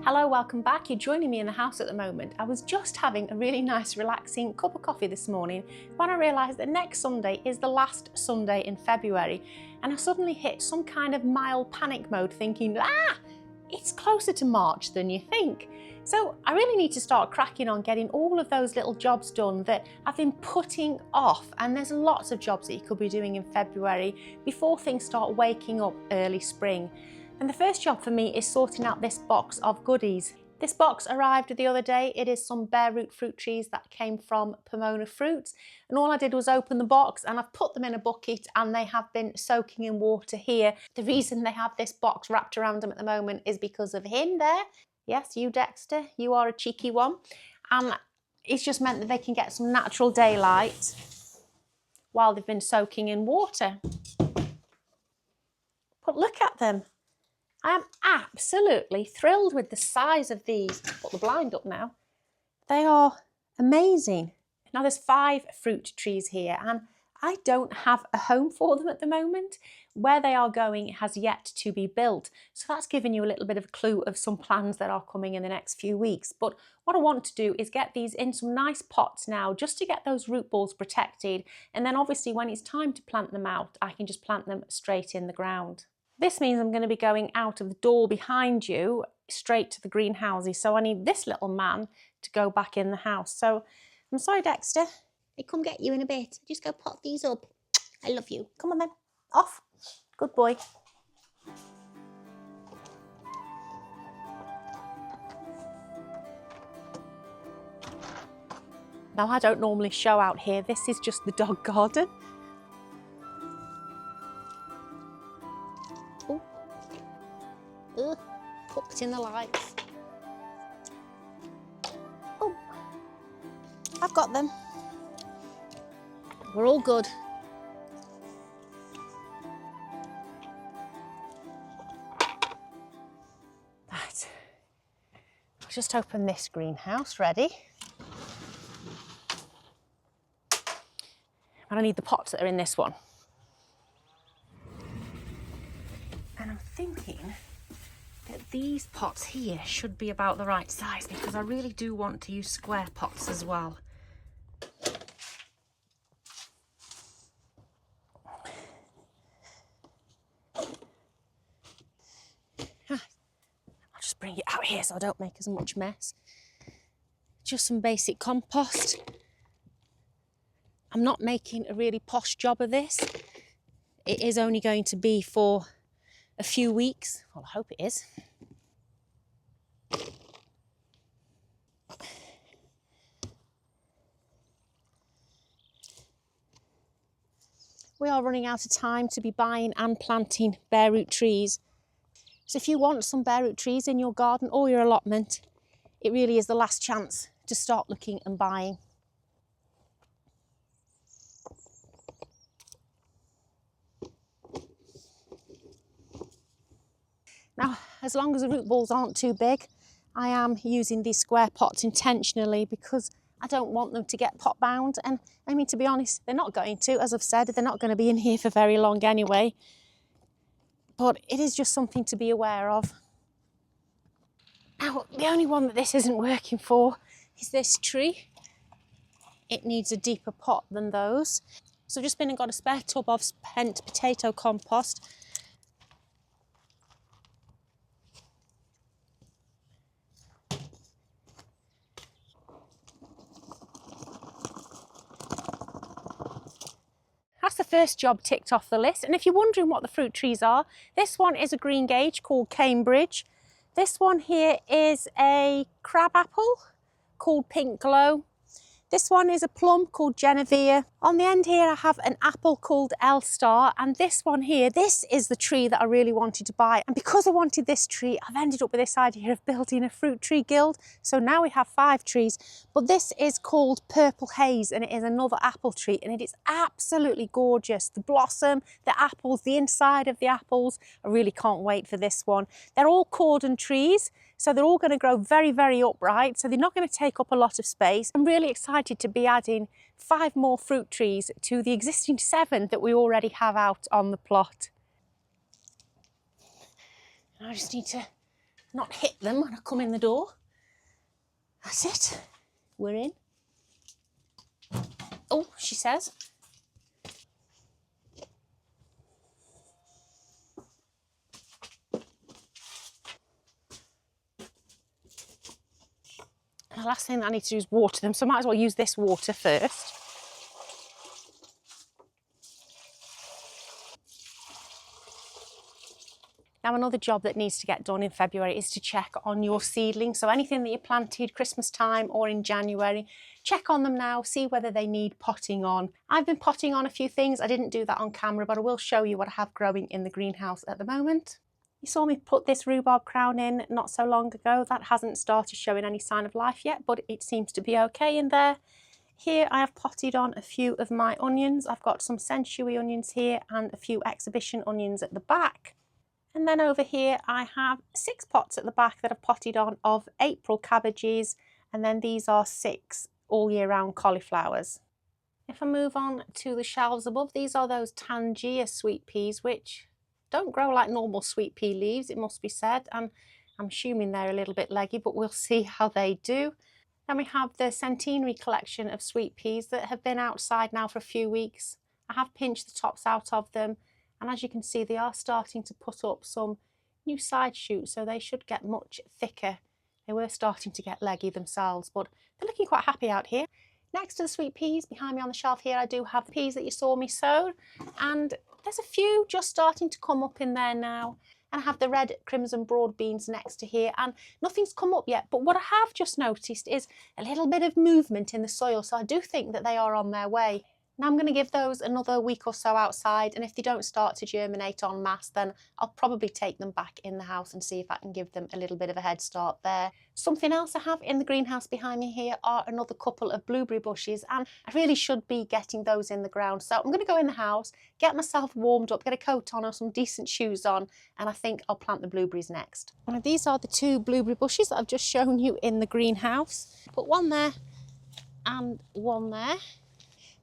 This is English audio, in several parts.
Hello, welcome back. You're joining me in the house at the moment. I was just having a really nice relaxing cup of coffee this morning when I realised that next Sunday is the last Sunday in February, and I suddenly hit some kind of mild panic mode thinking, it's closer to March than you think. So I really need to start cracking on getting all of those little jobs done that I've been putting off, and there's lots of jobs that you could be doing in February before things start waking up early spring. And the first job for me is sorting out this box of goodies. This box arrived the other day. It is some bare root fruit trees that came from Pomona Fruits. And all I did was open the box and I've put them in a bucket and they have been soaking in water here. The reason they have this box wrapped around them at the moment is because of him there. Yes, you Dexter, you are a cheeky one. And it's just meant that they can get some natural daylight while they've been soaking in water. But look at them. I am absolutely thrilled with the size of these. Put the blind up now. They are amazing. Now there's 5 fruit trees here and I don't have a home for them at the moment. Where they are going has yet to be built. So that's given you a little bit of a clue of some plans that are coming in the next few weeks. But what I want to do is get these in some nice pots now just to get those root balls protected. And then obviously when it's time to plant them out, I can just plant them straight in the ground. This means I'm going to be going out of the door behind you straight to the greenhouses. So I need this little man to go back in the house. So I'm sorry, Dexter. I'll come get you in a bit. Just go pot these up. I love you. Come on then. Off. Good boy. Now I don't normally show out here. This is just the dog garden. Hooked in the lights. Oh, I've got them. We're all good. Right. I'll just open this greenhouse, ready. And I need the pots that are in this one. And I'm thinking that these pots here should be about the right size because I really do want to use square pots as well. I'll just bring it out here so I don't make as much mess. Just some basic compost. I'm not making a really posh job of this. It is only going to be for a few weeks. Well, I hope it is. We are running out of time to be buying and planting bare root trees. So if you want some bare root trees in your garden or your allotment, it really is the last chance to start looking and buying. Now, as long as the root balls aren't too big, I am using these square pots intentionally because I don't want them to get pot bound. And I mean, to be honest, they're not going to. As I've said, they're not going to be in here for very long anyway. But it is just something to be aware of. Now, the only one that this isn't working for is this tree. It needs a deeper pot than those. So I've just been and got a spare tub of spent potato compost. That's the first job ticked off the list. And if you're wondering what the fruit trees are, this one is a green gage called Cambridge. This one here is a crab apple called Pink Glow. This one is a plum called Genevieve. On the end here I have an apple called L-Star, and this one here, this is the tree that I really wanted to buy. And because I wanted this tree, I've ended up with this idea of building a fruit tree guild. So now we have 5 trees, but this is called Purple Haze and it is another apple tree and it is absolutely gorgeous. The blossom, the apples, the inside of the apples, I really can't wait for this one. They're all cordon trees. So they're all going to grow very, very upright. So they're not going to take up a lot of space. I'm really excited to be adding 5 more fruit trees to the existing 7 that we already have out on the plot. And I just need to not hit them when I come in the door. That's it. We're in. Oh, she says. And the last thing that I need to do is water them, so I might as well use this water first. Now, another job that needs to get done in February is to check on your seedlings. So anything that you planted Christmas time or in January, check on them now, see whether they need potting on. I've been potting on a few things. I didn't do that on camera, but I will show you what I have growing in the greenhouse at the moment. You saw me put this rhubarb crown in not so long ago. That hasn't started showing any sign of life yet, but it seems to be okay in there. Here I have potted on a few of my onions. I've got some century onions here and a few exhibition onions at the back. And then over here I have 6 pots at the back that I've potted on of April cabbages, and then these are 6 all year round cauliflowers. If I move on to the shelves above, these are those Tangier sweet peas, which don't grow like normal sweet pea leaves, it must be said, and I'm assuming they're a little bit leggy, but we'll see how they do. Then we have the centenary collection of sweet peas that have been outside now for a few weeks. I have pinched the tops out of them, and as you can see, they are starting to put up some new side shoots, so they should get much thicker. They were starting to get leggy themselves, but they're looking quite happy out here. Next to the sweet peas, behind me on the shelf here, I do have the peas that you saw me sow, and there's a few just starting to come up in there now. And I have the red crimson broad beans next to here, and nothing's come up yet, but what I have just noticed is a little bit of movement in the soil, so I do think that they are on their way. Now I'm going to give those another week or so outside, and if they don't start to germinate en masse, then I'll probably take them back in the house and see if I can give them a little bit of a head start there. Something else I have in the greenhouse behind me here are another couple of blueberry bushes, and I really should be getting those in the ground. So I'm going to go in the house, get myself warmed up, get a coat on or some decent shoes on, and I think I'll plant the blueberries next. Now, these are the 2 blueberry bushes that I've just shown you in the greenhouse. Put one there and one there.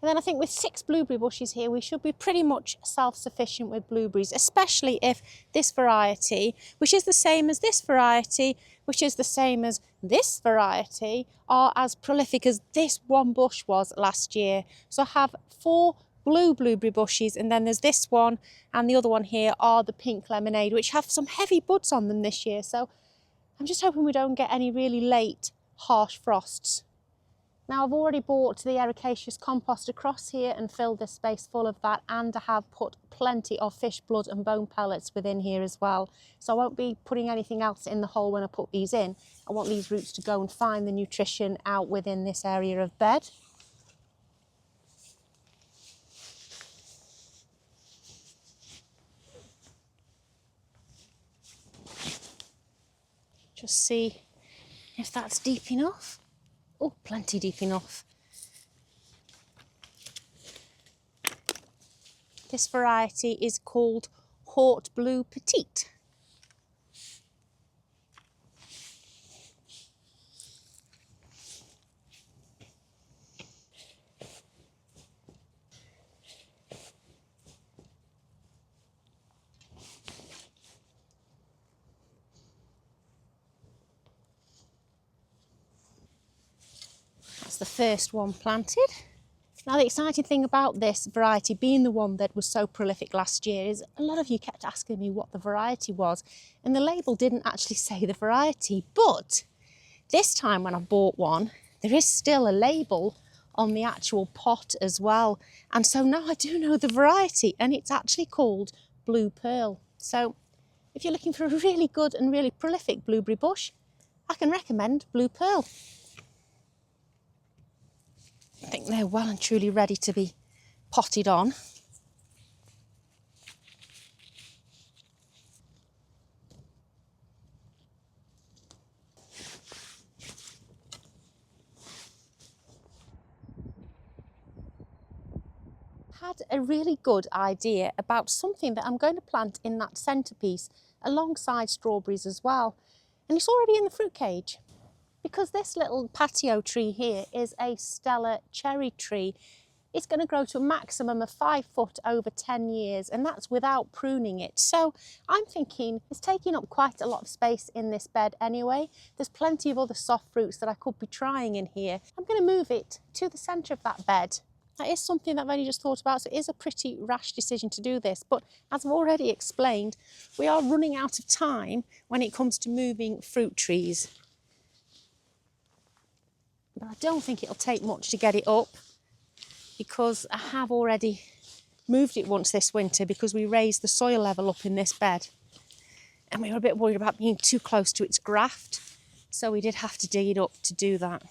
And then I think with 6 blueberry bushes here, we should be pretty much self-sufficient with blueberries, especially if this variety, which is the same as this variety, which is the same as this variety, are as prolific as this one bush was last year. So I have 4 blue blueberry bushes, and then there's this one and the other one here are the pink lemonade, which have some heavy buds on them this year. So I'm just hoping we don't get any really late harsh frosts. Now I've already bought the ericaceous compost across here and filled this space full of that, and I have put plenty of fish blood and bone pellets within here as well. So I won't be putting anything else in the hole when I put these in. I want these roots to go and find the nutrition out within this area of bed. Just see if that's deep enough. Oh, plenty deep enough. This variety is called Haute Blue Petite. That's the first one planted. Now the exciting thing about this variety being the one that was so prolific last year is a lot of you kept asking me what the variety was, and the label didn't actually say the variety, but this time when I bought one, there is still a label on the actual pot as well, and so now I do know the variety, and it's actually called Blue Pearl. So if you're looking for a really good and really prolific blueberry bush, I can recommend Blue Pearl. I think they're well and truly ready to be potted on. Had a really good idea about something that I'm going to plant in that centrepiece alongside strawberries as well, and it's already in the fruit cage. Because this little patio tree here is a Stella cherry tree, it's going to grow to a maximum of 5 foot over 10 years, and that's without pruning it. So I'm thinking it's taking up quite a lot of space in this bed anyway. There's plenty of other soft fruits that I could be trying in here. I'm going to move it to the centre of that bed. That is something that I've only just thought about, so it is a pretty rash decision to do this. But as I've already explained, we are running out of time when it comes to moving fruit trees. But I don't think it'll take much to get it up, because I have already moved it once this winter because we raised the soil level up in this bed. And we were a bit worried about being too close to its graft, so we did have to dig it up to do that.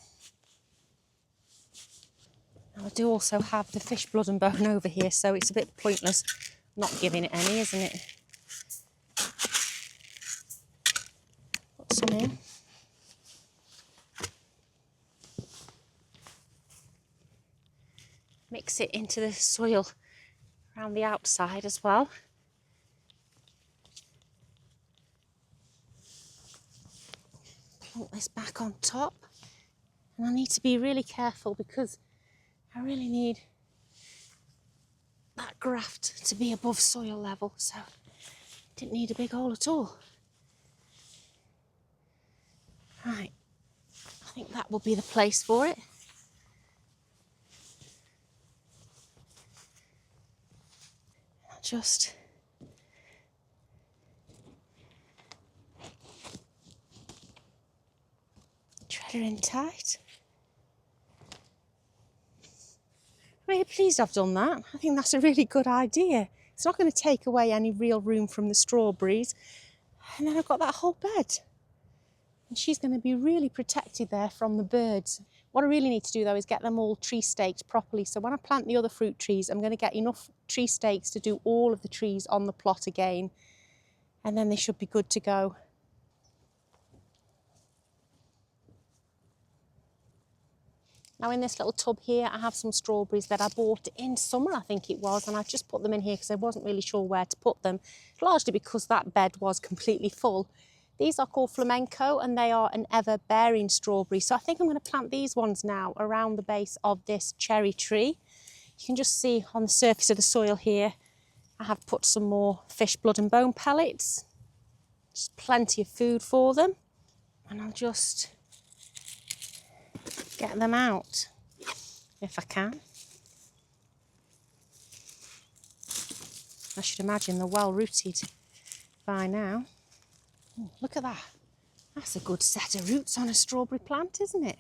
Now, I do also have the fish blood and bone over here, so it's a bit pointless not giving it any, isn't it? Put some in. Mix it into the soil around the outside as well. Plonk this back on top. And I need to be really careful because I really need that graft to be above soil level, so didn't need a big hole at all. Right, I think that will be the place for it. I'll just tread her in tight. I'm really pleased I've done that. I think that's a really good idea. It's not going to take away any real room from the strawberries. And then I've got that whole bed. And she's going to be really protected there from the birds. What I really need to do though is get them all tree staked properly. So when I plant the other fruit trees, I'm going to get enough tree stakes to do all of the trees on the plot again. And then they should be good to go. Now in this little tub here, I have some strawberries that I bought in summer, I think it was, and I've just put them in here because I wasn't really sure where to put them, largely because that bed was completely full. These are called flamenco and they are an ever-bearing strawberry. So I think I'm going to plant these ones now around the base of this cherry tree. You can just see on the surface of the soil here, I have put some more fish blood and bone pellets. Just plenty of food for them. And I'll just get them out if I can. I should imagine they're well rooted by now. Oh, look at that. That's a good set of roots on a strawberry plant, isn't it?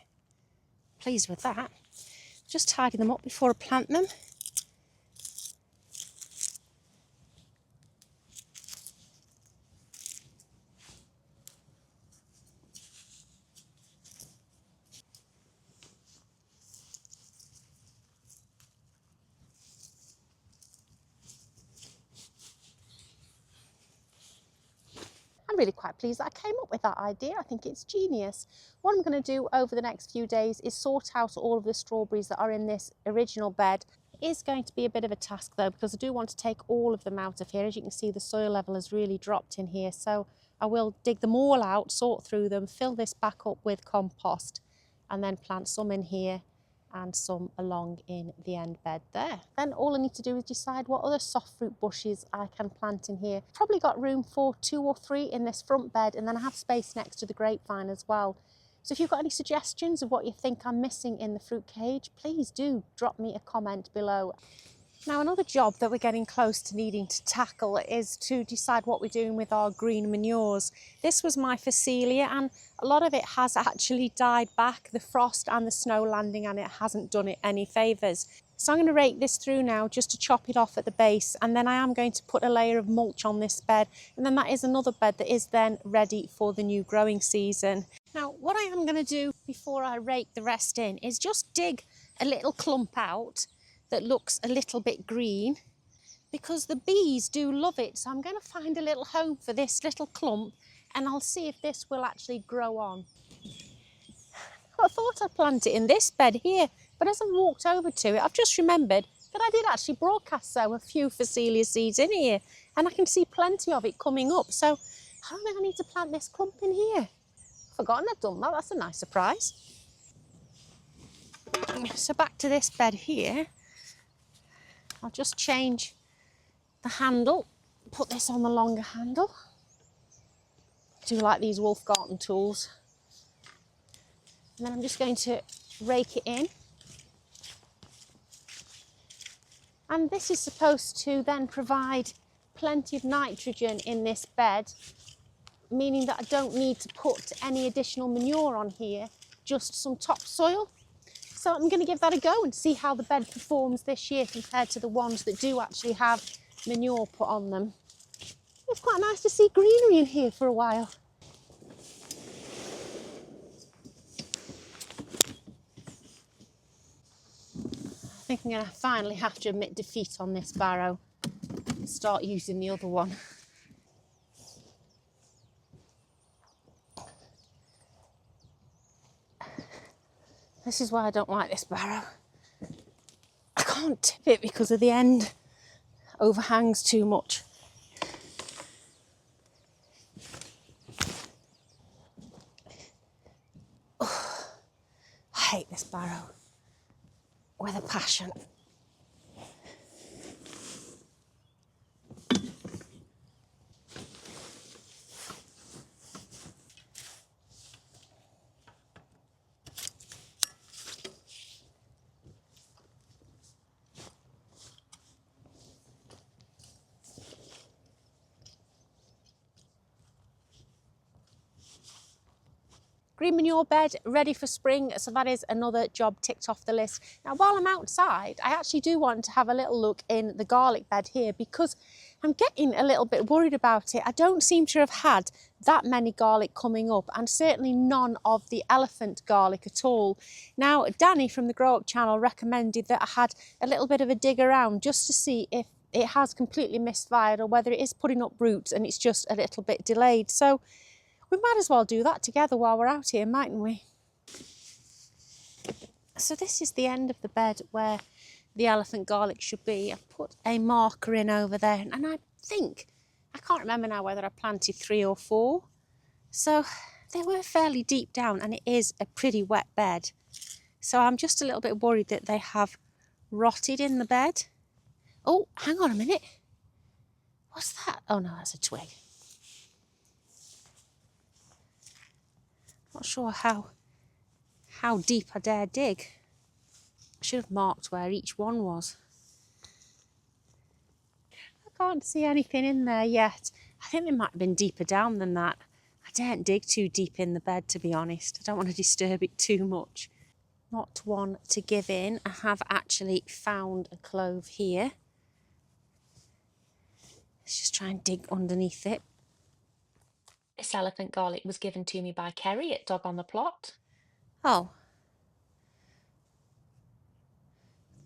Pleased with that. Just tidy them up before I plant them. I'm really quite pleased that I came up with that idea. I think it's genius. What I'm going to do over the next few days is sort out all of the strawberries that are in this original bed. It is going to be a bit of a task though, because I do want to take all of them out of here. As you can see, the soil level has really dropped in here, so I will dig them all out, sort through them, fill this back up with compost, and then plant some in here and some along in the end bed there. Then all I need to do is decide what other soft fruit bushes I can plant in here. Probably got room for 2 or 3 in this front bed, and then I have space next to the grapevine as well. So if you've got any suggestions of what you think I'm missing in the fruit cage, please do drop me a comment below. Now, another job that we're getting close to needing to tackle is to decide what we're doing with our green manures. This was my phacelia and a lot of it has actually died back, the frost and the snow landing, and it hasn't done it any favours. So I'm going to rake this through now just to chop it off at the base, and then I am going to put a layer of mulch on this bed, and then that is another bed that is then ready for the new growing season. Now, what I am going to do before I rake the rest in is just dig a little clump out that looks a little bit green, because the bees do love it. So I'm going to find a little home for this little clump, and I'll see if this will actually grow on. I thought I'd plant it in this bed here, but as I walked over to it, I've just remembered that I did actually broadcast sow a few phacelia seeds in here, and I can see plenty of it coming up. So I don't think I need to plant this clump in here. I've forgotten I've done that. That's a nice surprise. So back to this bed here. I'll just change the handle, put this on the longer handle. I do like these Wolf Garten tools. And then I'm just going to rake it in. And this is supposed to then provide plenty of nitrogen in this bed, meaning that I don't need to put any additional manure on here, just some topsoil. So I'm going to give that a go and see how the bed performs this year compared to the ones that do actually have manure put on them. It's quite nice to see greenery in here for a while. I think I'm going to finally have to admit defeat on this barrow and start using the other one. This is why I don't like this barrow. I can't tip it because of the end overhangs too much. Oh, I hate this barrow with a passion. Green manure bed ready for spring, so that is another job ticked off the list. Now while I'm outside, I actually do want to have a little look in the garlic bed here because I'm getting a little bit worried about it. I don't seem to have had that many garlic coming up, and certainly none of the elephant garlic at all. Now Danny from the Grow Up channel recommended that I had a little bit of a dig around just to see if it has completely misfired or whether it is putting up roots and it's just a little bit delayed. So we might as well do that together while we're out here, mightn't we? So this is the end of the bed where the elephant garlic should be. I've put a marker in over there, and I think, I can't remember now whether I planted 3 or 4. So they were fairly deep down, and it is a pretty wet bed. So I'm just a little bit worried that they have rotted in the bed. Oh, hang on a minute. What's that? Oh no, that's a twig. Not sure how deep I dare dig. I should have marked where each one was. I can't see anything in there yet. I think they might have been deeper down than that. I daren't dig too deep in the bed, to be honest. I don't want to disturb it too much. Not one to give in. I have actually found a clove here. Let's just try and dig underneath it. This elephant garlic was given to me by Kerry at Dog on the Plot. Oh.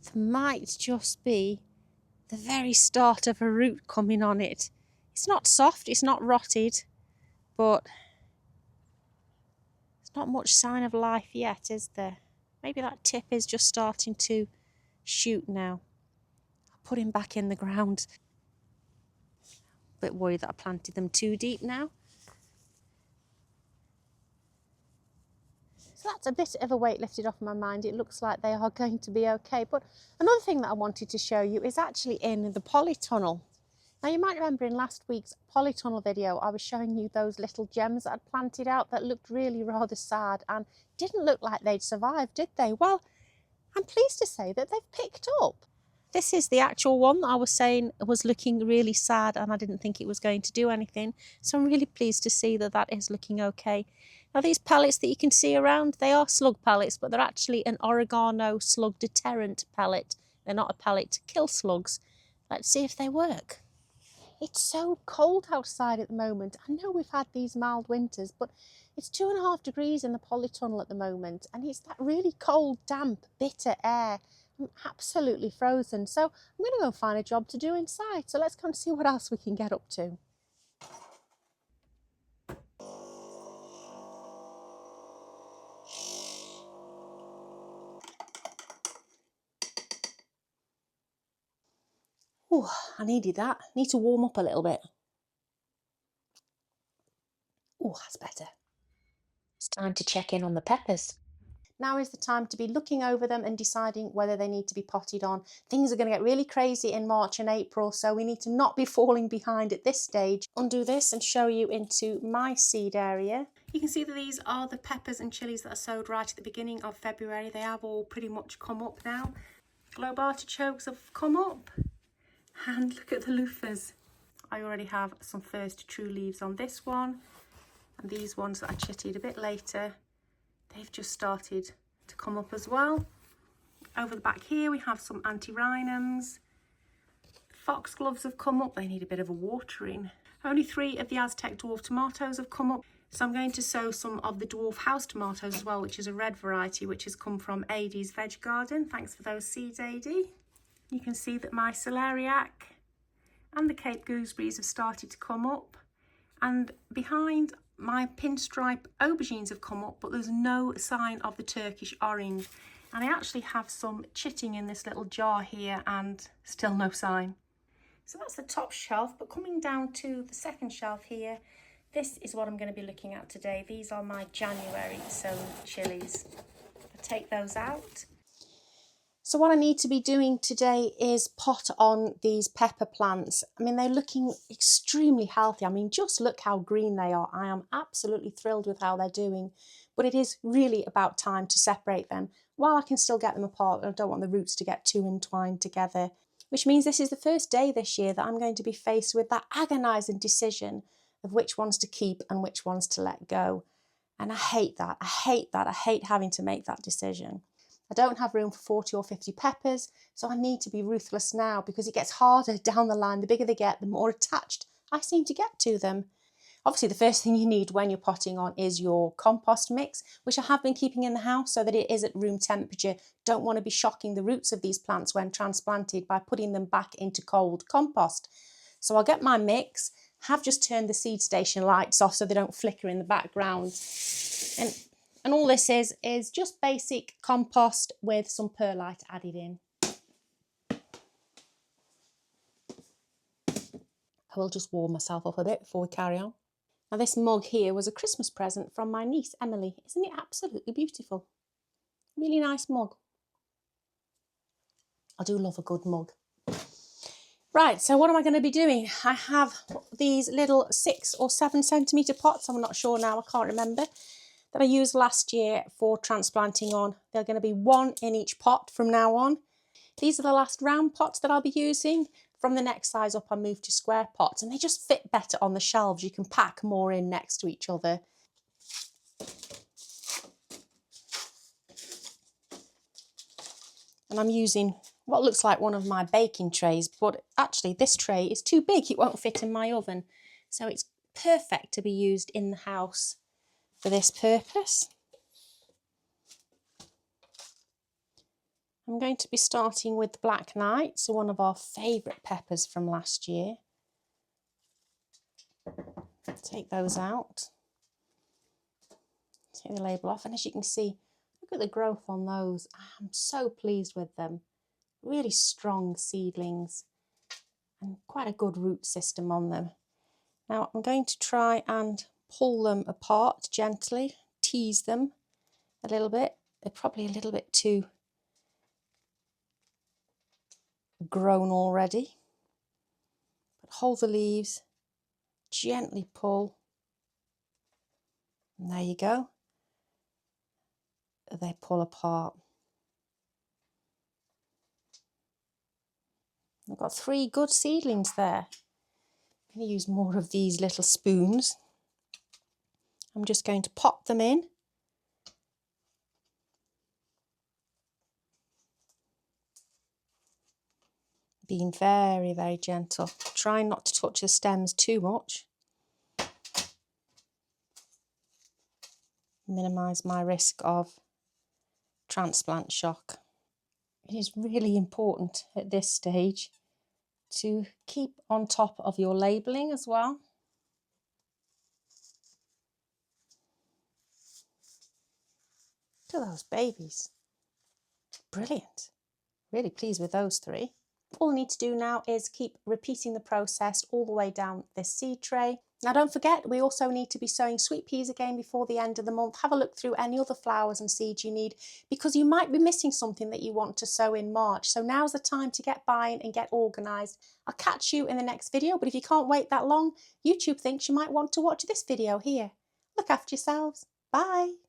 There might just be the very start of a root coming on it. It's not soft, it's not rotted, but there's not much sign of life yet, is there? Maybe that tip is just starting to shoot now. I'll put him back in the ground. A bit worried that I planted them too deep now. So that's a bit of a weight lifted off my mind. It looks like they are going to be okay. But another thing that I wanted to show you is actually in the polytunnel. Now you might remember in last week's polytunnel video, I was showing you those little gems that I'd planted out that looked really rather sad and didn't look like they'd survived, did they? Well, I'm pleased to say that they've picked up. This is the actual one that I was saying was looking really sad and I didn't think it was going to do anything. So I'm really pleased to see that that is looking okay. Now these pellets that you can see around, they are slug pellets, but they're actually an oregano slug deterrent pellet. They're not a pellet to kill slugs. Let's see if they work. It's so cold outside at the moment. I know we've had these mild winters, but it's 2.5 degrees in the polytunnel at the moment, and it's that really cold, damp, bitter air. I'm absolutely frozen. So I'm going to go and find a job to do inside. So let's go and see what else we can get up to. Oh, I needed that. Need to warm up a little bit. Oh, that's better. It's time to check in on the peppers. now is the time to be looking over them and deciding whether they need to be potted on. Things are going to get really crazy in March and April, so we need to not be falling behind at this stage. Undo this and show you into my seed area. You can see that these are the peppers and chilies that are sowed right at the beginning of February. They have all pretty much come up now. Globe artichokes have come up, and look at the loofahs. I already have some first true leaves on this one, and these ones that I chittied a bit later, they've just started to come up as well. Over the back here we have some antirrhinums. Foxgloves have come up, they need a bit of a watering. Only 3 of the Aztec dwarf tomatoes have come up, so I'm going to sow some of the dwarf house tomatoes as well, which is a red variety which has come from Adie's veg garden. Thanks for those seeds, Adie. You can see that my celeriac and the Cape gooseberries have started to come up, and behind my pinstripe aubergines have come up, but there's no sign of the Turkish orange, and I actually have some chitting in this little jar here and still no sign. So that's the top shelf, but coming down to the second shelf here, this is what I'm going to be looking at today. These are my January sown chilies. I'll take those out. So what I need to be doing today is pot on these pepper plants. I mean, they're looking extremely healthy. I mean, just look how green they are. I am absolutely thrilled with how they're doing, but it is really about time to separate them while I can still get them apart. I don't want the roots to get too entwined together, which means this is the first day this year that I'm going to be faced with that agonising decision of which ones to keep and which ones to let go. And I hate that. I hate that. I hate having to make that decision. I don't have room for 40 or 50 peppers, so I need to be ruthless now, because it gets harder down the line. The bigger they get, the more attached I seem to get to them. Obviously, the first thing you need when you're potting on is your compost mix, which I have been keeping in the house so that it is at room temperature. Don't want to be shocking the roots of these plants when transplanted by putting them back into cold compost. So I'll get my mix, have just turned the seed station lights off so they don't flicker in the background. And all this is just basic compost with some perlite added in. I will just warm myself up a bit before we carry on. Now this mug here was a Christmas present from my niece Emily. Isn't it absolutely beautiful? Really nice mug. I do love a good mug. Right, so what am I going to be doing? I have these little 6 or 7 centimetre pots, I'm not sure now, I can't remember, that I used last year for transplanting on. They're going to be 1 in each pot from now on. These are the last round pots that I'll be using. From the next size up I move to square pots, and they just fit better on the shelves. You can pack more in next to each other. And I'm using what looks like one of my baking trays, but actually this tray is too big, it won't fit in my oven. So it's perfect to be used in the house for this purpose. I'm going to be starting with the Black Knight, so one of our favourite peppers from last year. Take those out. Take the label off, and as you can see, look at the growth on those. I'm so pleased with them. Really strong seedlings and quite a good root system on them. Now I'm going to try and pull them apart gently, tease them a little bit. They're probably a little bit too grown already. But hold the leaves, gently pull, and there you go. They pull apart. I've got 3 good seedlings there. I'm going to use more of these little spoons. I'm just going to pop them in. Being very, very gentle. Trying not to touch the stems too much. Minimise my risk of transplant shock. It is really important at this stage to keep on top of your labelling as well. Look at those babies. Brilliant. Really pleased with those 3. All I need to do now is keep repeating the process all the way down this seed tray. Now don't forget, we also need to be sowing sweet peas again before the end of the month. Have a look through any other flowers and seeds you need, because you might be missing something that you want to sow in March. So now's the time to get buying and get organised. I'll catch you in the next video, but if you can't wait that long, YouTube thinks you might want to watch this video here. Look after yourselves. Bye.